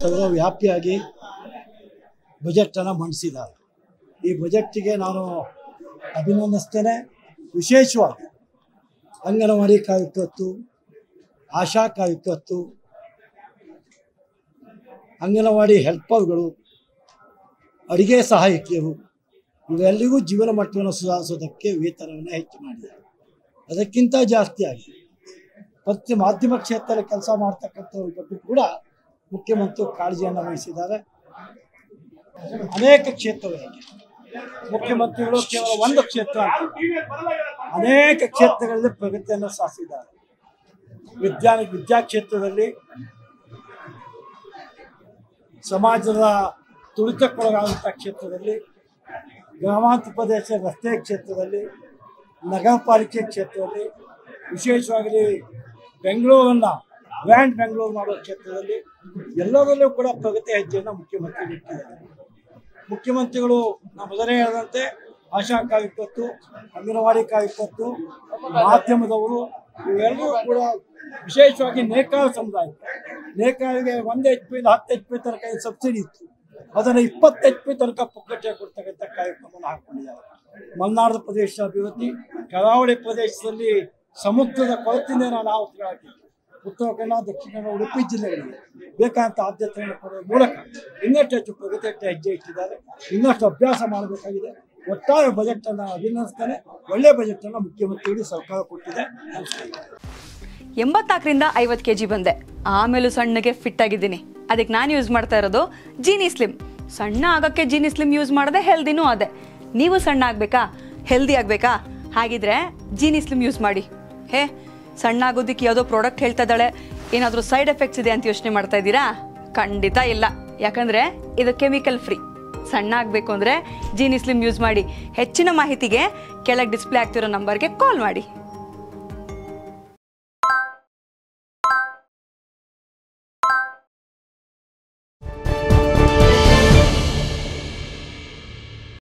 ಸರ್ವವ್ಯಾಪಿಯಾಗಿ ಬಜೆಟನ್ನು ಮಂಡಿಸಿದ್ದಾರೆ. ಈ ಬಜೆಟ್ಗೆ ನಾನು ಅಭಿನಂದಿಸ್ತೇನೆ. ವಿಶೇಷವಾಗಿ ಅಂಗನವಾಡಿ ಕಾರ್ಯಕರ್ತರು, ಆಶಾ ಕಾರ್ಯಕರ್ತರು, ಅಂಗನವಾಡಿ ಹೆಲ್ಪರ್ಗಳು, ಅಡುಗೆ ಸಹಾಯಕಿಯರು ಇವೆಲ್ಲರಿಗೂ ಜೀವನ ಮಟ್ಟವನ್ನು ಸುಧಾರಿಸೋದಕ್ಕೆ ವೇತನವನ್ನು ಹೆಚ್ಚು ಮಾಡಿದ್ದಾರೆ. ಅದಕ್ಕಿಂತ ಜಾಸ್ತಿ ಆಗಿದೆ. ಪ್ರತಿ ಮಾಧ್ಯಮ ಕ್ಷೇತ್ರದಲ್ಲಿ ಕೆಲಸ ಮಾಡ್ತಕ್ಕಂಥವ್ರ ಬಗ್ಗೆ ಕೂಡ ಮುಖ್ಯಮಂತ್ರಿ ಕಾಳಜಿಯನ್ನು ವಹಿಸಿದ್ದಾರೆ. ಅನೇಕ ಕ್ಷೇತ್ರಗಳಲ್ಲಿ ಮುಖ್ಯಮಂತ್ರಿಗಳು ಕೇವಲ ಒಂದು ಕ್ಷೇತ್ರ ಅಂತ ಅನೇಕ ಕ್ಷೇತ್ರಗಳಲ್ಲಿ ಪ್ರಗತಿಯನ್ನು ಸಾಧಿಸಿದ್ದಾರೆ. ವಿದ್ಯಾ ಕ್ಷೇತ್ರದಲ್ಲಿ, ಸಮಾಜದ ತುಳಿತಕ್ಕೊಳಗಾದಂಥ ಕ್ಷೇತ್ರದಲ್ಲಿ, ಗ್ರಾಮಾಂತರ ಪ್ರದೇಶ ರಸ್ತೆ ಕ್ಷೇತ್ರದಲ್ಲಿ, ನಗರ ಪಾಲಿಕೆ ಕ್ಷೇತ್ರದಲ್ಲಿ, ವಿಶೇಷವಾಗಿ ಬೆಂಗಳೂರನ್ನು ಬ್ರ್ಯಾಂಡ್ ಬೆಂಗಳೂರು ಮಾಡುವ ಕ್ಷೇತ್ರದಲ್ಲಿ ಎಲ್ಲದರಲ್ಲೂ ಕೂಡ ಪ್ರಗತಿ ಹೆಜ್ಜೆಯನ್ನು ಮುಖ್ಯಮಂತ್ರಿ ಇಟ್ಟಿದ್ದಾರೆ. ಮುಖ್ಯಮಂತ್ರಿಗಳು ನಾವು ಮೊದಲೇ ಹೇಳಿದಂತೆ ಆಶಾ ಕಾರ್ಯಕರ್ತರು, ಅಂಗನವಾಡಿ ಕಾರ್ಯಕರ್ತರು, ಮಾಧ್ಯಮದವರು ಇವೆಲ್ಲರೂ ಕೂಡ ವಿಶೇಷವಾಗಿ ನೇಕಾರ ಸಮುದಾಯ, ನೇಕಾರಿಗೆ 1 HP 10 HP ತನಕ ಸಬ್ಸಿಡಿ ಇತ್ತು, ಅದನ್ನು 20 HP ತನಕ ಪುಕ್ಕಟ್ಟೆ ಕೊಡ್ತಕ್ಕಂಥ ಕಾರ್ಯಕ್ರಮವನ್ನು ಹಾಕೊಂಡಿದ್ದಾರೆ. ಮಲೆನಾಡು ಪ್ರದೇಶ ಅಭಿವೃದ್ಧಿ, ಕರಾವಳಿ ಪ್ರದೇಶದಲ್ಲಿ ಸಮುದ್ರದ ಕೊರತೆಯಿಂದ ನಾವು ಉತ್ತರ ಕನ್ನಡ, ದಕ್ಷಿಣ ಕನ್ನಡ, ಉಡುಪಿ ಜಿಲ್ಲೆಗಳಿಗೆ ಬೇಕಾದಂಥ ಆದ್ಯತೆಯನ್ನು ಕೊಡುವ ಮೂಲಕ ಇನ್ನಷ್ಟು ಹೆಚ್ಚು ಪ್ರಗತಿಯತ್ತ ಹೆಜ್ಜೆ ಇಟ್ಟಿದ್ದಾರೆ. ಇನ್ನಷ್ಟು ಅಭ್ಯಾಸ ಮಾಡಬೇಕಾಗಿದೆ. ಒಟ್ಟಾರೆ ಬಜೆಟನ್ನು ಅಭಿನಂದಿಸ್ತಾನೆ. ಒಳ್ಳೆಯ ಬಜೆಟನ್ನು ಮುಖ್ಯಮಂತ್ರಿಗಳು ಸರ್ಕಾರ ಕೊಟ್ಟಿದೆ. 84ರಿಂದ 50 kg ಬಂದೆ, ಆಮೇಲೂ ಸಣ್ಣಗೆ ಫಿಟ್ ಆಗಿದ್ದೀನಿ. ಅದಕ್ಕೆ ನಾನು ಯೂಸ್ ಮಾಡ್ತಾ ಇರೋದು ಜೀನಿ ಸ್ಲಿಮ್. ಸಣ್ಣ ಆಗೋಕ್ಕೆ ಜೀನಿ ಸ್ಲಿಮ್ ಯೂಸ್ ಮಾಡಿದೆ, ಹೆಲ್ದಿನೂ ಅದೇ. ನೀವು ಸಣ್ಣ ಆಗಬೇಕಾ, ಹೆಲ್ದಿ ಆಗಬೇಕಾ? ಹಾಗಿದ್ರೆ ಜೀನಿ ಸ್ಲಿಮ್ ಯೂಸ್ ಮಾಡಿ. ಸಣ್ಣ ಆಗೋದಕ್ಕೆ ಯಾವುದೋ ಪ್ರಾಡಕ್ಟ್ ಹೇಳ್ತಾ ಇದ್ದಾಳೆ, ಏನಾದರೂ ಸೈಡ್ ಎಫೆಕ್ಟ್ಸ್ ಇದೆ ಅಂತ ಯೋಚನೆ ಮಾಡ್ತಾ ಇದ್ದೀರಾ? ಖಂಡಿತ ಇಲ್ಲ, ಯಾಕಂದರೆ ಇದು ಕೆಮಿಕಲ್ ಫ್ರೀ. ಸಣ್ಣ ಆಗಬೇಕು ಅಂದರೆ ಜೀನಿ ಸ್ಲಿಮ್ ಯೂಸ್ ಮಾಡಿ. ಹೆಚ್ಚಿನ ಮಾಹಿತಿಗೆ ಕೆಳಗೆ ಡಿಸ್ಪ್ಲೇ ಆಗ್ತಿರೋ ನಂಬರ್ಗೆ ಕಾಲ್ ಮಾಡಿ.